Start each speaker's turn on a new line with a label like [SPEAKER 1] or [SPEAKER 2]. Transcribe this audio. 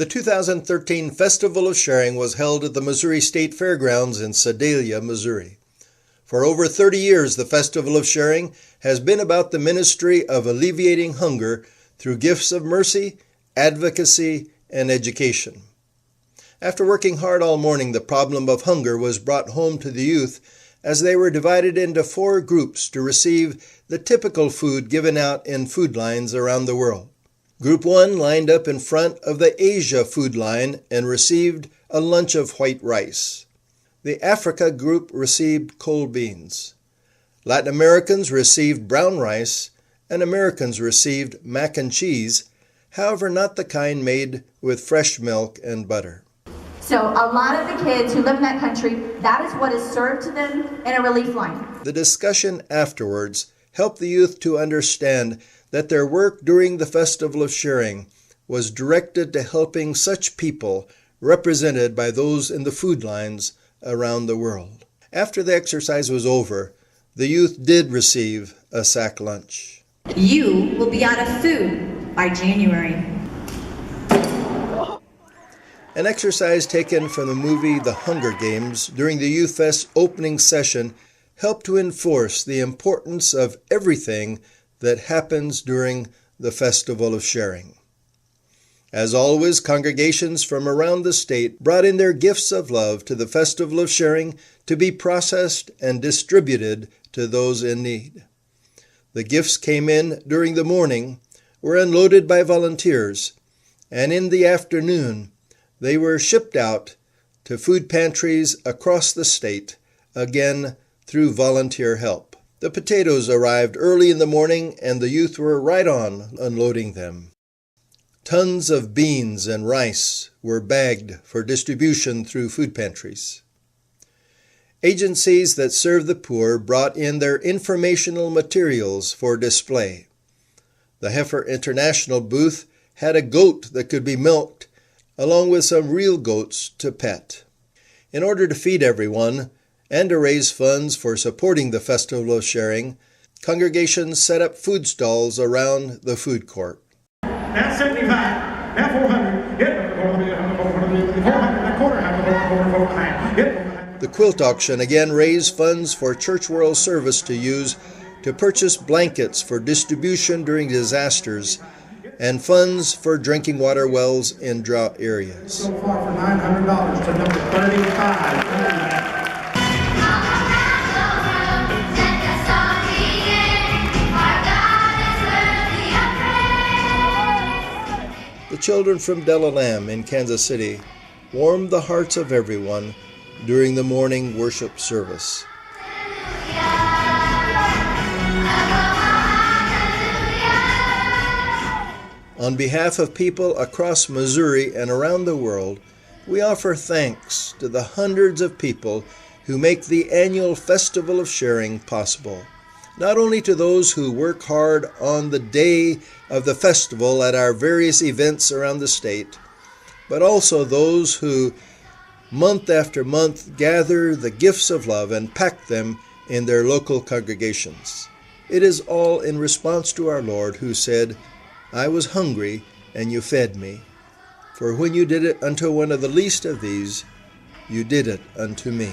[SPEAKER 1] The 2013 Festival of Sharing was held at the Missouri State Fairgrounds in Sedalia, Missouri. For over 30 years, the Festival of Sharing has been about the ministry of alleviating hunger through gifts of mercy, advocacy, and education. After working hard all morning, the problem of hunger was brought home to the youth as they were divided into 4 groups to receive the typical food given out in food lines around the world. Group 1 lined up in front of the Asia food line and received a lunch of white rice. The Africa group received cold beans. Latin Americans received brown rice, and Americans received mac and cheese, however not the kind made with fresh milk and butter.
[SPEAKER 2] So a lot of the kids who live in that country, that is what is served to them in a relief line.
[SPEAKER 1] The discussion afterwards helped the youth to understand that their work during the Festival of Sharing was directed to helping such people represented by those in the food lines around the world. After the exercise was over, the youth did receive a sack lunch.
[SPEAKER 2] You will be out of food by January.
[SPEAKER 1] An exercise taken from the movie The Hunger Games during the Youth Fest opening session helped to enforce the importance of everything that happens during the Festival of Sharing. As always, congregations from around the state brought in their gifts of love to the Festival of Sharing to be processed and distributed to those in need. The gifts came in during the morning, were unloaded by volunteers, and in the afternoon, they were shipped out to food pantries across the state, again through volunteer help. The potatoes arrived early in the morning, and the youth were right on unloading them. Tons of beans and rice were bagged for distribution through food pantries. Agencies that serve the poor brought in their informational materials for display. The Heifer International booth had a goat that could be milked, along with some real goats to pet. In order to feed everyone and to raise funds for supporting the Festival of Sharing, congregations set up food stalls around the food court.
[SPEAKER 3] Now 75, now 400, now quarter,
[SPEAKER 1] The quilt auction again raised funds for Church World Service to use to purchase blankets for distribution during disasters and funds for drinking water wells in drought areas.
[SPEAKER 3] So far for $900 to number 35.
[SPEAKER 1] The children from Delalam in Kansas City warmed the hearts of everyone during the morning worship service. On behalf of people across Missouri and around the world, we offer thanks to the hundreds of people who make the annual Festival of Sharing possible. Not only to those who work hard on the day of the festival at our various events around the state, but also those who, month after month, gather the gifts of love and pack them in their local congregations. It is all in response to our Lord, who said, "I was hungry, and you fed me. For when you did it unto one of the least of these, you did it unto me."